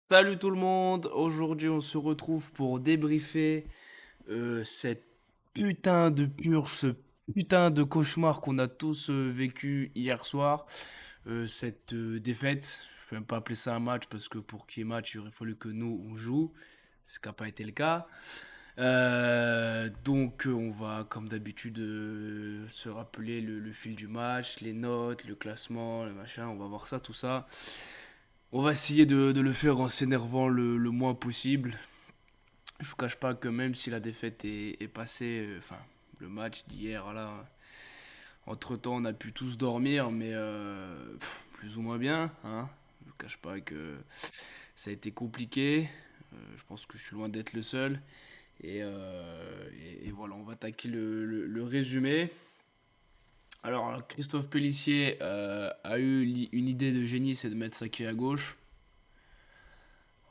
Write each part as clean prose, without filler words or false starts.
Salut tout le monde, aujourd'hui on se retrouve pour débriefer cette putain de purge, ce putain de cauchemar qu'on a tous vécu hier soir, cette défaite. Je peux même pas appeler ça un match parce que pour qu'il y ait match il aurait fallu que nous on joue, ce qui n'a pas été le cas. Donc on va comme d'habitude se rappeler le fil du match, les notes, le classement, le machin, on va voir ça, tout ça. On va essayer de le faire en s'énervant le moins possible. Je vous cache pas que même si la défaite est passée, enfin, le match d'hier, là, entre-temps, on a pu tous dormir, mais plus ou moins bien, hein. Je vous cache pas que ça a été compliqué. Je pense que je suis loin d'être le seul. Et voilà, on va attaquer le résumé. Alors, Christophe Pellissier a eu une idée de génie, c'est de mettre Saki à gauche.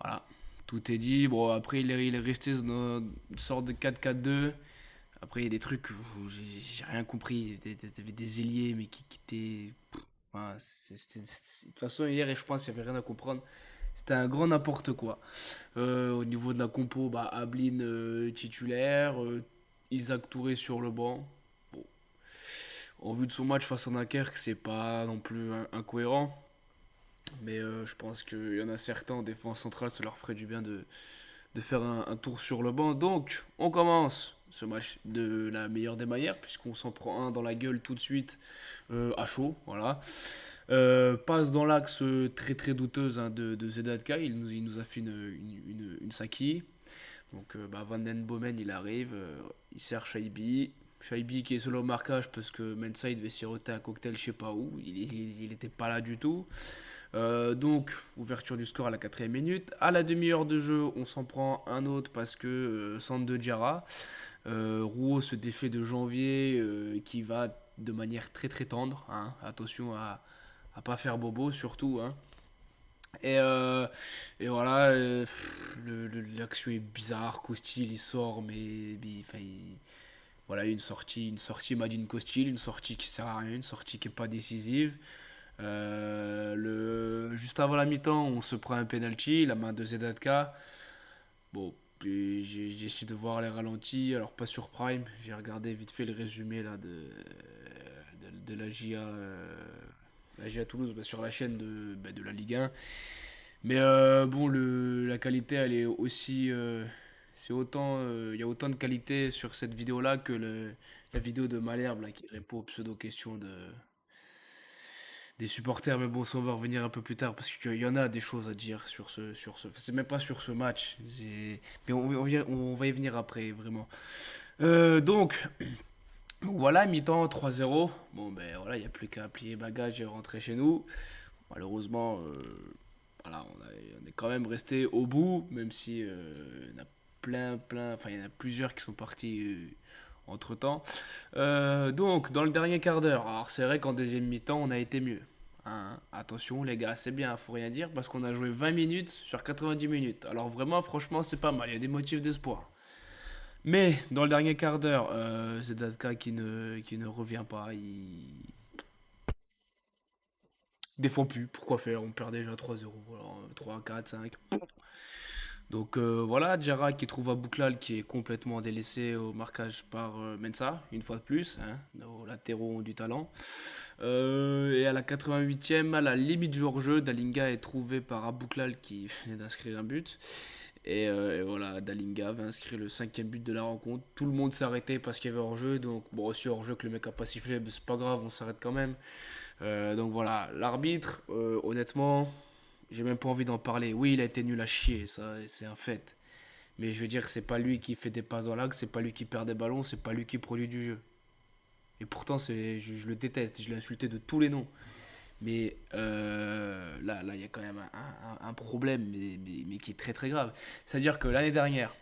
Voilà, tout est dit. Bon, après, il est resté dans une sorte de 4-4-2. Après, il y a des trucs où j'ai rien compris. T'avais des ailiers, mais qui étaient. Enfin, de toute façon, hier, et je pense qu'il n'y avait rien à comprendre. C'était un grand n'importe quoi. Au niveau de la compo, bah, Ablin titulaire, Isaac Touré sur le banc. Bon, en vue de son match face à Dunkerque, c'est pas non plus incohérent. Mais je pense qu'il y en a certains en défense centrale, ça leur ferait du bien de faire un tour sur le banc. Donc, on commence ce match de la meilleure des manières, puisqu'on s'en prend un dans la gueule tout de suite à chaud. Voilà. Passe dans l'axe très très douteuse hein, de Zedatka. Il nous a fait une Saki. Donc, Van Den Bomen, il arrive. Il sert Shaibi. Shaibi qui est solo au marquage parce que Mensa il devait siroter un cocktail je sais pas où. Il était pas là du tout. Donc, ouverture du score à la 4e minute. À la demi-heure de jeu, on s'en prend un autre parce que centre de Diarra. Rouault se défait de Janvier qui va de manière très très tendre. Hein. Attention à pas faire bobo surtout. Hein. Et, euh, et voilà, l'action est bizarre. Costil il sort, enfin, voilà, une sortie Madine Costil, une sortie qui sert à rien, une sortie qui est pas décisive. Juste avant la mi-temps, on se prend un penalty, la main de Zedatka. Bon, puis j'ai essayé de voir les ralentis, alors pas sur Prime, j'ai regardé vite fait le résumé là, de la GIA Toulouse bah, sur la chaîne de la Ligue 1. Mais bon, la qualité, elle est aussi. C'est autant. Il y a autant de qualité sur cette vidéo-là que la vidéo de Malherbe là, qui répond aux pseudo-questions des supporters, mais bon, ça on va revenir un peu plus tard parce qu'il y en a des choses à dire c'est même pas sur ce match, mais on va y venir après, vraiment. Donc, voilà, mi-temps 3-0. Bon, ben voilà, il n'y a plus qu'à plier bagages et rentrer chez nous. Malheureusement, voilà, on est quand même resté au bout, même si il y en a enfin, il y en a plusieurs qui sont partis entre temps. Donc, dans le dernier quart d'heure, alors c'est vrai qu'en deuxième mi-temps, on a été mieux. Hein, attention, les gars, c'est bien, faut rien dire, parce qu'on a joué 20 minutes sur 90 minutes. Alors, vraiment, franchement, c'est pas mal, il y a des motifs d'espoir. Mais, dans le dernier quart d'heure, c'est Datka qui ne revient pas. Il défend plus, pourquoi faire? On perd déjà 3-0, voilà, 3, 4, 5. Donc voilà, Djara qui trouve à Bouklal qui est complètement délaissé au marquage par Mensa, une fois de plus. Hein, nos latéraux ont du talent. Et à la 88e, à la limite du hors-jeu, Dalinga est trouvé par Abouklal qui venait d'inscrire un but. Et voilà, Dalinga va inscrire le 5e but de la rencontre. Tout le monde s'est arrêté parce qu'il y avait hors-jeu. Donc, bon, aussi hors-jeu que le mec a pas sifflé, mais c'est pas grave, on s'arrête quand même. Donc voilà, l'arbitre, honnêtement, j'ai même pas envie d'en parler. Oui, il a été nul à chier, ça, c'est un fait. Mais je veux dire, c'est pas lui qui fait des passes dans l'axe, c'est pas lui qui perd des ballons, c'est pas lui qui produit du jeu. Et pourtant, je le déteste, je l'ai insulté de tous les noms. Mais là, il y a quand même un problème, mais qui est très très grave. C'est-à-dire que l'année dernière,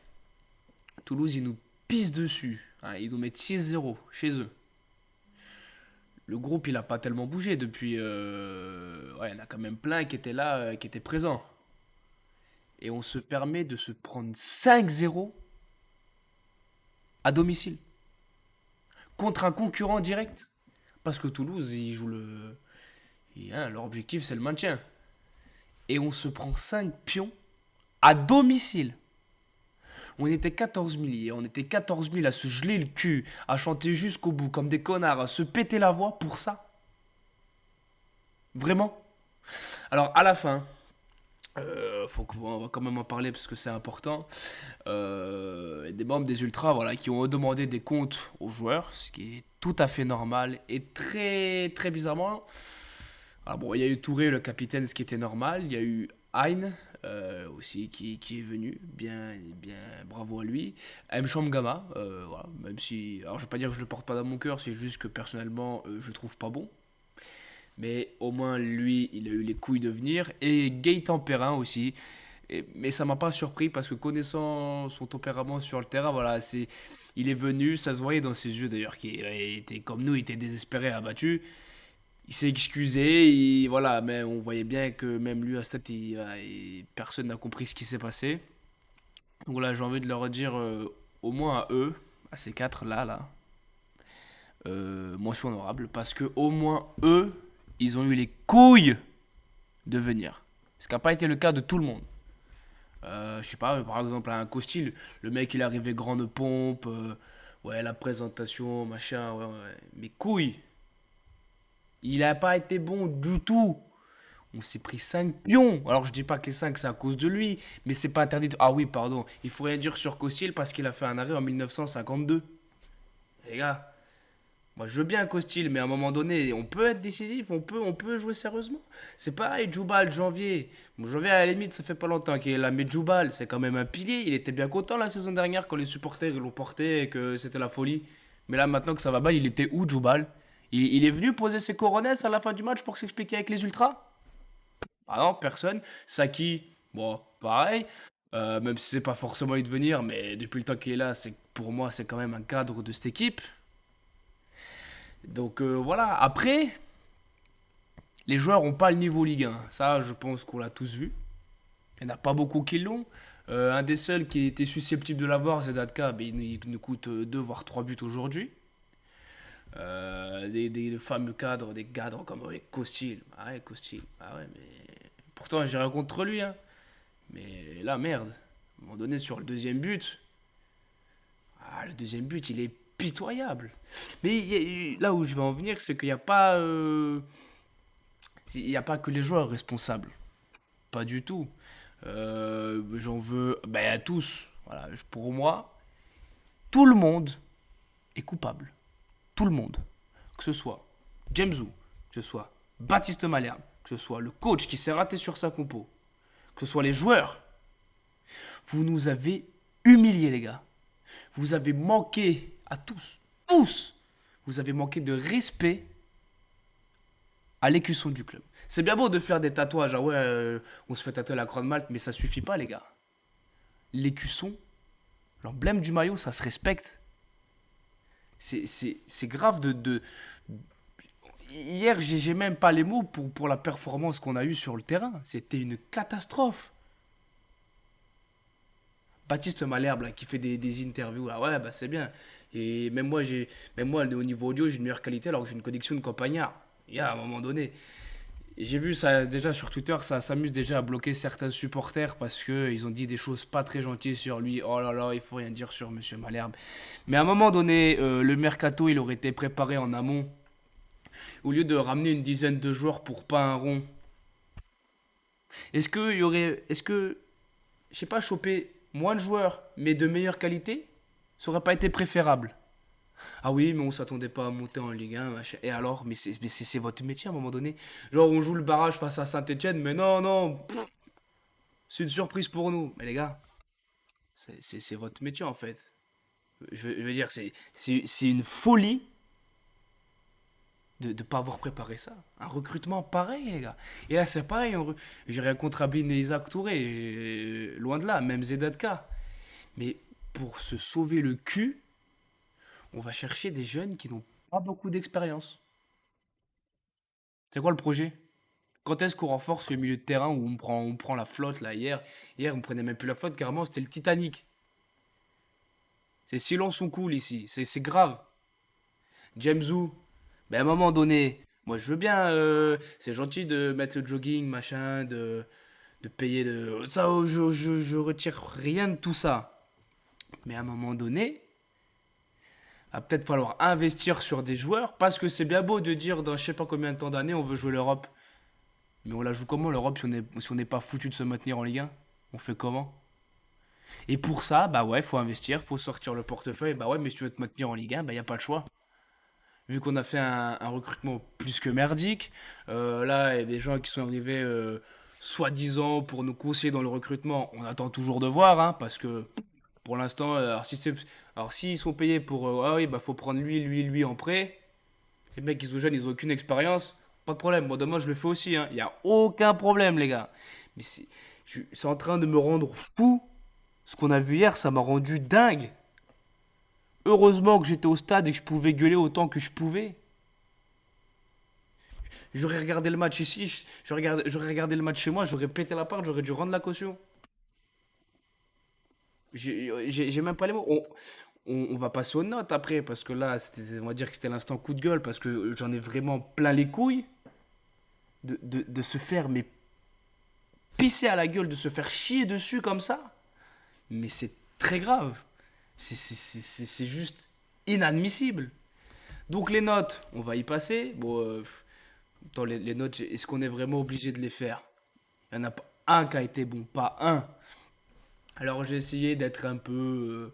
Toulouse, ils nous pissent dessus. Hein, ils nous mettent 6-0 chez eux. Le groupe, il a pas tellement bougé depuis. Ouais, il y en a quand même plein qui étaient là, qui étaient présents. Et on se permet de se prendre 5-0 à domicile contre un concurrent direct. Parce que Toulouse, ils jouent hein, leur objectif, c'est le maintien. Et on se prend 5 pions. À domicile. On était 14 000 hier, on était 14 000 à se geler le cul, à chanter jusqu'au bout comme des connards, à se péter la voix pour ça. Vraiment. Alors à la fin, on va quand même en parler parce que c'est important. Des membres des Ultras voilà, qui ont demandé des comptes aux joueurs, ce qui est tout à fait normal et très très bizarrement. Alors bon, il y a eu Touré, le capitaine, ce qui était normal. Il y a eu Hein aussi qui est venu, bien, bien, bravo à lui. M. Gama, voilà, même si, alors je vais pas dire que je le porte pas dans mon cœur, c'est juste que personnellement je le trouve pas bon. Mais au moins lui, il a eu les couilles de venir. Et Gaëtan Perrin aussi. Mais ça m'a pas surpris parce que connaissant son tempérament sur le terrain, voilà, il est venu, ça se voyait dans ses yeux d'ailleurs, qu'il était comme nous, il était désespéré, abattu. Il s'est excusé, voilà, mais on voyait bien que même lui à cette personne n'a compris ce qui s'est passé. Donc là, j'ai envie de leur dire, au moins à eux, à ces quatre là, mention honorable, parce que au moins eux, ils ont eu les couilles de venir. Ce qui n'a pas été le cas de tout le monde. Je sais pas, par exemple, un Costil, le mec il est arrivé grande pompe, ouais, la présentation, machin, ouais, ouais. Mais couilles, il a pas été bon du tout. On s'est pris 5 pions. Alors je dis pas que les 5 c'est à cause de lui, mais c'est pas interdit. Ah oui, pardon, il faut rien dire sur Costil parce qu'il a fait un arrêt en 1952. Les gars, moi, je veux bien Costil, mais à un moment donné, on peut être décisif, on peut jouer sérieusement. C'est pareil, Djoubal, janvier. Bon, janvier, à la limite, ça fait pas longtemps qu'il est là, mais Djoubal, c'est quand même un pilier. Il était bien content la saison dernière quand les supporters ils l'ont porté et que c'était la folie. Mais là, maintenant que ça va mal, il était où, Djoubal? Il est venu poser ses coronets à la fin du match pour s'expliquer avec les Ultras? Ah non, personne. Saki, bon, pareil. Même si c'est pas forcément lui de venir, mais depuis le temps qu'il est là, pour moi, c'est quand même un cadre de cette équipe. Donc voilà, après, les joueurs n'ont pas le niveau Ligue 1. Ça, je pense qu'on l'a tous vu. Il n'y en a pas beaucoup qui l'ont. Un des seuls qui était susceptible de l'avoir, c'est Datka. Mais il nous coûte 2 voire 3 buts aujourd'hui. Des fameux cadres, des cadres comme ouais, Costil. Ah ouais, Costil. Ah ouais, mais. Pourtant, j'ai rien contre lui. Hein. Mais là, merde. À un moment donné, sur le deuxième but, le deuxième but, il est pitoyable. Mais là où je vais en venir, c'est qu'il n'y a pas. Il n'y a pas que les joueurs responsables. Pas du tout. J'en veux à tous. Voilà, pour moi, tout le monde est coupable. Tout le monde. Que ce soit Jamesou, que ce soit Baptiste Malherbe, que ce soit le coach qui s'est raté sur sa compo, que ce soit les joueurs. Vous nous avez humiliés, les gars. Vous avez manqué à tous. Tous. Vous avez manqué de respect à l'écusson du club. C'est bien beau de faire des tatouages, ah ouais, on se fait tatouer la croix de Malte, mais ça suffit pas, les gars. L'écusson, l'emblème du maillot, ça se respecte. C'est grave Hier, j'ai même pas les mots pour la performance qu'on a eue sur le terrain. C'était une catastrophe. Baptiste Malherbe, là, qui fait des interviews, là, ouais, bah c'est bien. Et même moi, au niveau audio, j'ai une meilleure qualité alors que j'ai une connexion de campagnard. Il y a un moment donné. J'ai vu ça déjà sur Twitter, ça s'amuse déjà à bloquer certains supporters parce que ils ont dit des choses pas très gentilles sur lui. Oh là là, il faut rien dire sur Monsieur Malherbe. Mais à un moment donné, le mercato, il aurait été préparé en amont. Au lieu de ramener une dizaine de joueurs pour pas un rond. Est-ce que, je sais pas, choper moins de joueurs mais de meilleure qualité, ça aurait pas été préférable? Ah oui, mais on s'attendait pas à monter en Ligue 1, machin. Et alors, mais c'est votre métier à un moment donné. Genre, on joue le barrage face à Saint-Etienne, mais non, non, c'est une surprise pour nous. Mais les gars, c'est votre métier en fait. Je veux dire, c'est une folie de ne pas avoir préparé ça. Un recrutement pareil, les gars. Et là, c'est pareil. J'ai rien contre Abine et Isaac Touré. Loin de là, même Zedatka. Mais pour se sauver le cul, on va chercher des jeunes qui n'ont pas beaucoup d'expérience. C'est quoi le projet? Quand est-ce qu'on renforce le milieu de terrain où on prend la flotte là hier, on prenait même plus la flotte, carrément, c'était le Titanic. C'est silence on coule ici, c'est grave. Jamesou, ben à un moment donné, moi je veux bien, c'est gentil de mettre le jogging, machin, de payer de... Ça, je retire rien de tout ça. Mais à un moment donné, il va peut-être falloir investir sur des joueurs, parce que c'est bien beau de dire dans je sais pas combien de temps d'années on veut jouer l'Europe. Mais on la joue comment l'Europe si on n'est pas foutu de se maintenir en Ligue 1? On fait comment? Et pour ça, bah ouais, faut investir, faut sortir le portefeuille. Bah ouais, mais si tu veux te maintenir en Ligue 1, bah y a pas le choix. Vu qu'on a fait un recrutement plus que merdique, là, il y a des gens qui sont arrivés soi-disant pour nous conseiller dans le recrutement. On attend toujours de voir, hein, parce que pour l'instant, alors s'ils sont payés pour, ah oui, bah faut prendre lui en prêt. Les mecs, ils sont jeunes, ils ont aucune expérience. Pas de problème. Moi, demain, je le fais aussi. Il n'y a aucun problème, les gars. Mais c'est en train de me rendre fou. Ce qu'on a vu hier, ça m'a rendu dingue. Heureusement que j'étais au stade et que je pouvais gueuler autant que je pouvais. J'aurais regardé le match ici, j'aurais regardé le match chez moi, j'aurais pété la part, j'aurais dû rendre la caution. J'ai même pas les mots. On va passer aux notes après, parce que là, on va dire que c'était l'instant coup de gueule, parce que j'en ai vraiment plein les couilles de se faire mais pisser à la gueule, de se faire chier dessus comme ça. Mais c'est très grave. C'est juste inadmissible. Donc les notes, on va y passer. Bon, dans les notes, est-ce qu'on est vraiment obligé de les faire? Il n'y en a pas un qui a été bon, pas un. Alors j'ai essayé d'être un peu...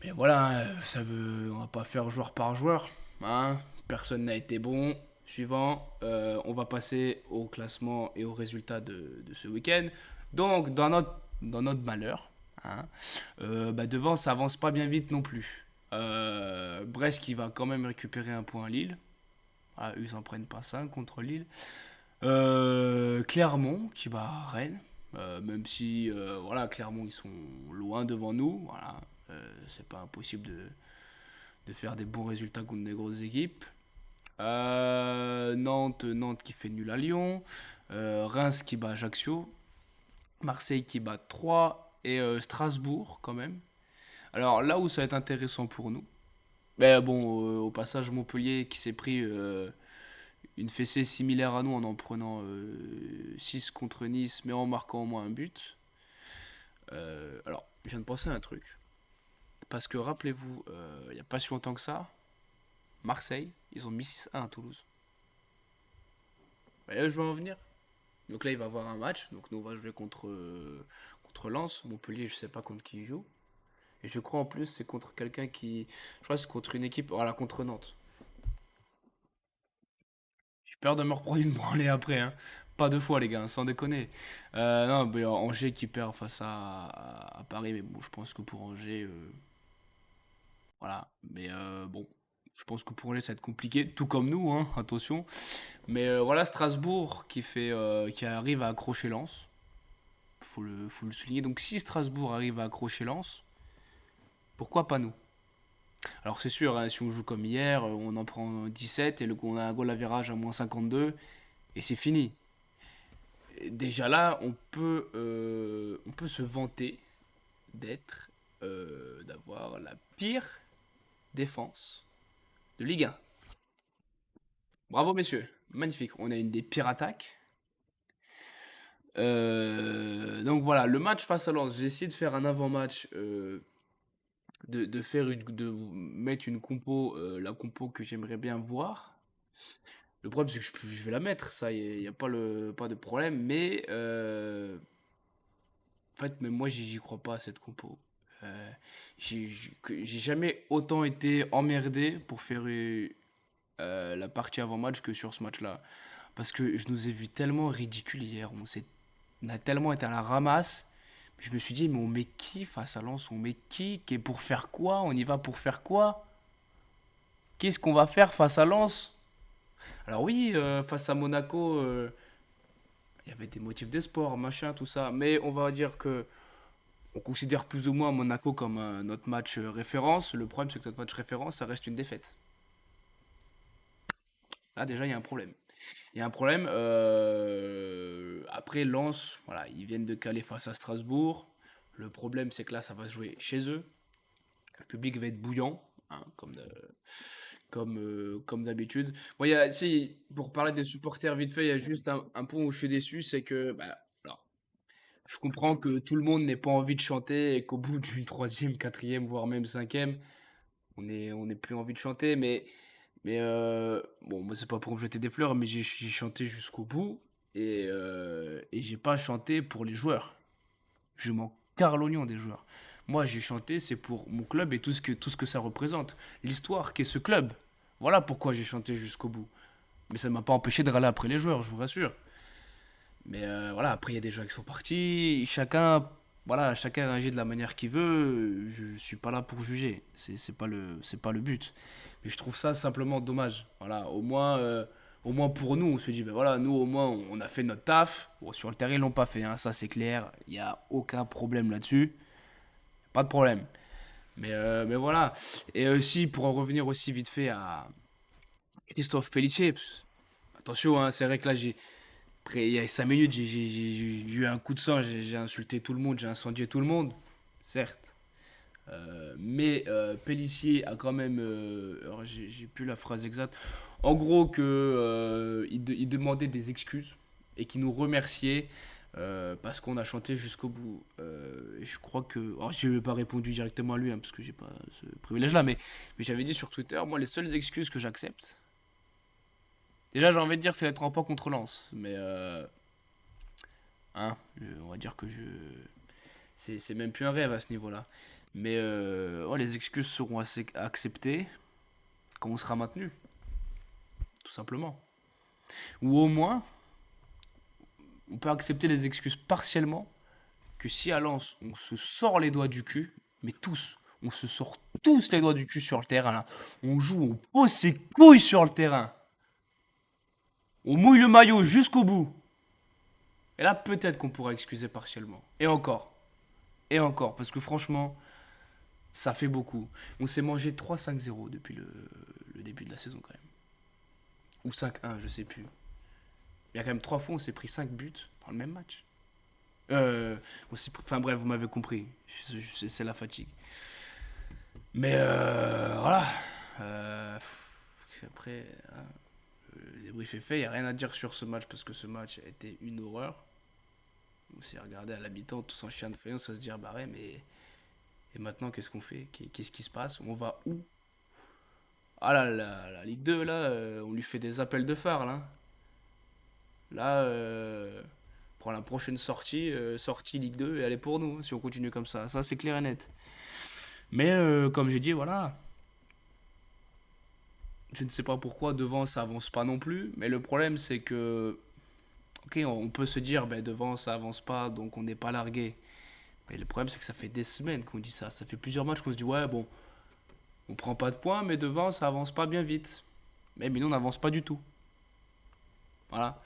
mais voilà, ça veut... On va pas faire joueur par joueur. Hein. Personne n'a été bon. Suivant, on va passer au classement et aux résultats de ce week-end. Donc, dans notre malheur, hein, bah devant, ça avance pas bien vite non plus. Brest qui va quand même récupérer un point à Lille. Ah, eux, ils en prennent pas 5 contre Lille. Clermont qui bat Rennes. Même si, voilà, Clermont, ils sont loin devant nous. Voilà, c'est pas impossible de faire des bons résultats contre des grosses équipes. Nantes qui fait nul à Lyon. Reims qui bat Ajaccio. Marseille qui bat 3. Et Strasbourg quand même. Alors là où ça va être intéressant pour nous. Mais bon, au passage, Montpellier qui s'est pris une fessée similaire à nous en prenant 6 contre Nice, mais en marquant au moins un but. Alors, je viens de penser à un truc. Parce que rappelez-vous, il n'y a pas si longtemps que ça, Marseille, ils ont mis 6-1 à Toulouse. Bah, là, je vais en venir. Donc là, il va y avoir un match. Donc nous, on va jouer contre Lens. Montpellier, je sais pas contre qui il joue. Et je crois en plus, c'est contre quelqu'un qui. Je crois que c'est contre une équipe. Voilà, contre Nantes. J'ai peur de me reprendre une branlée après, hein. Pas deux fois, les gars, sans déconner. Non, mais Angers qui perd face à Paris. Mais bon, je pense que pour Angers. Voilà. Mais bon. Je pense que pour Angers, ça va être compliqué. Tout comme nous, hein, attention. Mais voilà, Strasbourg qui arrive à accrocher Lens. Faut le souligner. Donc si Strasbourg arrive à accrocher Lens, pourquoi pas nous? Alors c'est sûr, hein, si on joue comme hier, on en prend 17 et on a un goal à virage à moins 52 et c'est fini. Et déjà là, on peut se vanter d'avoir la pire défense de Ligue 1. Bravo messieurs, magnifique. On a une des pires attaques. Donc voilà, le match face à Lens, j'ai essayé de faire un avant-match de mettre une compo, la compo que j'aimerais bien voir. Le problème, c'est que je vais la mettre, ça, il n'y a pas de problème, mais en fait, même moi, j'y crois pas à cette compo. Euh, j'ai jamais autant été emmerdé pour faire la partie avant-match que sur ce match-là. Parce que je nous ai vu tellement ridicules hier, on a tellement été à la ramasse. Je me suis dit, mais on met qui face à Lens? On met qui est pour faire quoi? On y va pour faire quoi? Qu'est-ce qu'on va faire face à Lens? Alors oui, face à Monaco, il y avait des motifs d'espoir, machin, tout ça. Mais on va dire que on considère plus ou moins Monaco comme notre match référence. Le problème, c'est que notre match référence, ça reste une défaite. Là, déjà, il y a un problème. Il y a un problème. Après, Lens, voilà, ils viennent de caler face à Strasbourg. Le problème, c'est que là, ça va se jouer chez eux. Le public va être bouillant, hein, comme d'habitude. Moi, si, pour parler des supporters vite fait, il y a juste un point où je suis déçu, c'est que, bah, alors, je comprends que tout le monde n'ait pas envie de chanter et qu'au bout d'une troisième, quatrième, voire même cinquième, on n'est plus envie de chanter, mais bon, moi c'est pas pour me jeter des fleurs, mais j'ai chanté jusqu'au bout et j'ai pas chanté pour les joueurs. Je m'en carre l'oignon des joueurs. Moi j'ai chanté, c'est pour mon club et tout ce que ça représente. L'histoire qu'est ce club. Voilà pourquoi j'ai chanté jusqu'au bout. Mais ça ne m'a pas empêché de râler après les joueurs, je vous rassure. Mais voilà, après il y a des gens qui sont partis. Chacun réagit de la manière qu'il veut. Je suis pas là pour juger. C'est pas le but. Mais je trouve ça simplement dommage. Voilà, au moins pour nous, on se dit, ben voilà, nous au moins on a fait notre taf. Bon, sur le terrain, ils l'ont pas fait, hein, ça c'est clair. Il n'y a aucun problème là-dessus. Pas de problème. Mais voilà. Et aussi, pour en revenir aussi vite fait à Christophe Pellissier, attention, hein, c'est vrai que là, après, il y a 5 minutes, j'ai eu un coup de sang, j'ai insulté tout le monde, j'ai incendié tout le monde, certes. Mais Pellissier a quand même. Alors j'ai plus la phrase exacte. En gros, il demandait des excuses et qu'il nous remerciait parce qu'on a chanté jusqu'au bout. Et je crois que. Alors, je n'ai pas répondu directement à lui hein, parce que j'ai pas ce privilège-là, mais j'avais dit sur Twitter, moi, les seules excuses que j'accepte. Déjà, j'ai envie de dire, c'est les 3 points contre Lens. Mais hein, on va dire que je. C'est même plus un rêve à ce niveau-là. Mais ouais, les excuses seront assez acceptées quand on sera maintenu, tout simplement. Ou au moins, on peut accepter les excuses partiellement que si à Lens, on se sort les doigts du cul, mais tous, on se sort tous les doigts du cul sur le terrain, là. On joue, on pose ses couilles sur le terrain. On mouille le maillot jusqu'au bout. Et là, peut-être qu'on pourra excuser partiellement. Et encore. Et encore. Parce que franchement, ça fait beaucoup. On s'est mangé 3-5-0 depuis le début de la saison quand même. Ou 5-1, je sais plus. Il y a quand même 3 fois, on s'est pris 5 buts dans le même match. Enfin bref, vous m'avez compris. C'est la fatigue. Mais voilà. Après, hein, le débrief est fait. Il n'y a rien à dire sur ce match parce que ce match a été une horreur. On s'est regardé à l'habitant tous en chien de faïence à se dire bah ouais, mais. Et maintenant, qu'est-ce qu'on fait? Qu'est-ce qui se passe? On va où? Ah là, la Ligue 2, là, on lui fait des appels de phare, là. Là, pour la prochaine sortie, sortie Ligue 2, et elle est pour nous, hein, si on continue comme ça. Ça, c'est clair et net. Mais comme j'ai dit, voilà. Je ne sais pas pourquoi devant ça avance pas non plus. Mais le problème, c'est que. Ok, on peut se dire, ben, devant ça avance pas, donc on n'est pas largué. Mais le problème, c'est que ça fait des semaines qu'on dit ça. Ça fait plusieurs matchs qu'on se dit, ouais, bon, on prend pas de points, mais devant ça avance pas bien vite. Mais nous, on n'avance pas du tout. Voilà.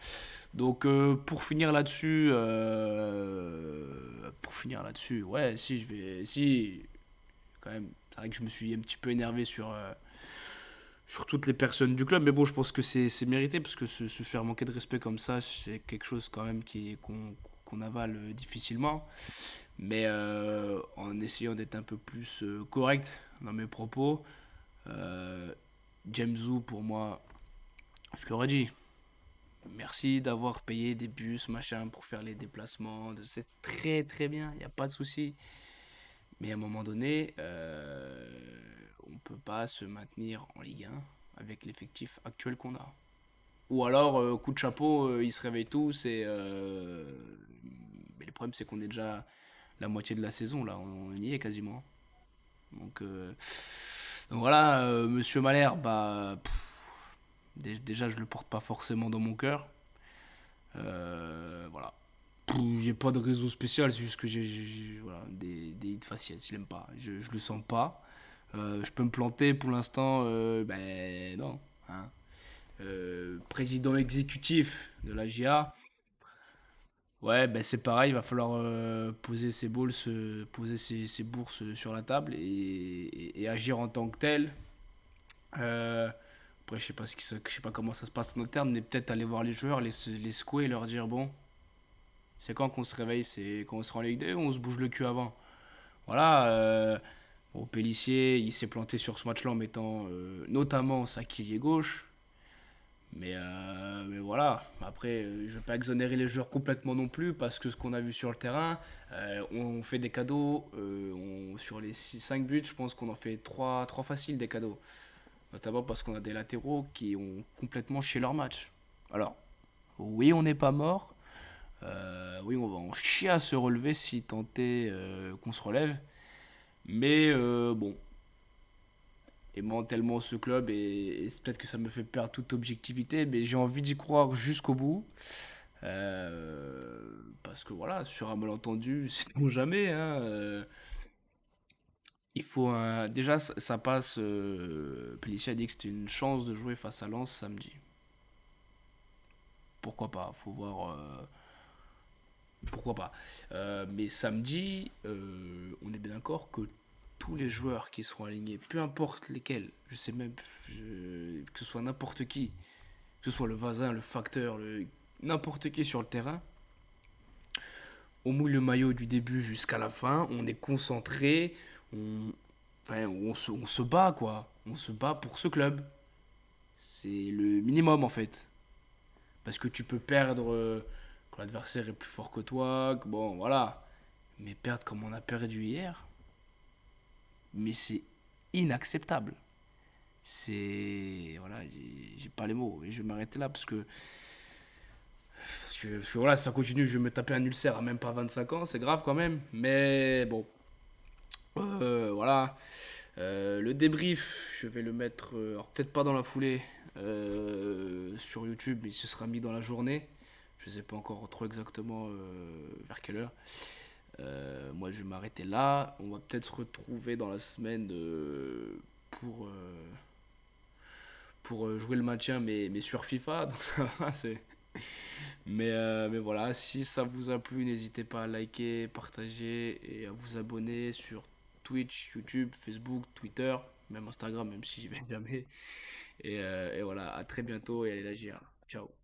Donc pour finir là-dessus, ouais, si je vais, si quand même, c'est vrai que je me suis un petit peu énervé sur toutes les personnes du club, mais bon, je pense que c'est mérité parce que se faire manquer de respect comme ça, c'est quelque chose quand même qu'on avale difficilement, mais en essayant d'être un peu plus correct dans mes propos, euh, James Zou pour moi, je l'aurais dit. Merci d'avoir payé des bus, machin, pour faire les déplacements. C'est très très bien, il n'y a pas de souci. Mais à un moment donné, on ne peut pas se maintenir en Ligue 1 avec l'effectif actuel qu'on a. Ou alors, coup de chapeau, ils se réveillent tous et. Mais le problème, c'est qu'on est déjà la moitié de la saison, là, on y est quasiment. Donc voilà, Monsieur Malher, bah. Déjà, je le porte pas forcément dans mon cœur. Voilà. J'ai pas de réseau spécial, c'est juste que voilà, des hits faciès, je l'aime pas. Je le sens pas. Je peux me planter pour l'instant, ben non. Hein. Président exécutif de la GIA, ouais, ben c'est pareil, il va falloir poser ses balls, poser ses bourses sur la table et agir en tant que tel. Euh, Après, je sais pas comment ça se passe en interne, mais peut-être aller voir les joueurs, les secouer et leur dire bon, c'est quand qu'on se réveille? C'est quand on sera en Ligue 2 ou on se bouge le cul avant? Voilà. Bon, Pélissier, il s'est planté sur ce match-là en mettant notamment sa quilier gauche. Mais voilà, après, je ne vais pas exonérer les joueurs complètement non plus parce que ce qu'on a vu sur le terrain, on fait des cadeaux. Sur les 5 buts, je pense qu'on en fait trois faciles des cadeaux. Notamment parce qu'on a des latéraux qui ont complètement chié leur match. Alors, oui, on n'est pas mort. Oui, on va en chier à se relever si tant est qu'on se relève. Mais bon, et mentalement ce club, et peut-être que ça me fait perdre toute objectivité, mais j'ai envie d'y croire jusqu'au bout. Parce que voilà, sur un malentendu, c'est bon jamais. Hein, il faut déjà, ça passe. Pellissier a dit que c'était une chance de jouer face à Lens samedi. Pourquoi pas? Faut voir. Pourquoi pas? Mais samedi, on est bien d'accord que tous les joueurs qui seront alignés, peu importe lesquels, je sais même, que ce soit n'importe qui, que ce soit le Vasin, le facteur, n'importe qui sur le terrain, on mouille le maillot du début jusqu'à la fin, on est concentré, on, enfin, on se bat quoi. On se bat pour ce club. C'est le minimum en fait. Parce que tu peux perdre quand l'adversaire est plus fort que toi, bon voilà. Mais perdre comme on a perdu hier, mais c'est inacceptable. C'est. Voilà, j'ai pas les mots. Et je vais m'arrêter là parce que voilà, si ça continue, je vais me taper un ulcère à même pas 25 ans, c'est grave quand même. Mais bon, voilà. Le débrief, je vais le mettre, alors peut-être pas dans la foulée sur YouTube, mais il se sera mis dans la journée. Je sais pas encore trop exactement vers quelle heure. Moi, je vais m'arrêter là. On va peut-être se retrouver dans la semaine pour, euh, pour jouer le maintien, mais sur FIFA. Donc ça va, c'est. Mais voilà, si ça vous a plu, n'hésitez pas à liker, partager et à vous abonner sur Twitch, YouTube, Facebook, Twitter, même Instagram, même si j'y vais jamais. Et voilà, à très bientôt et allez la GR. Ciao.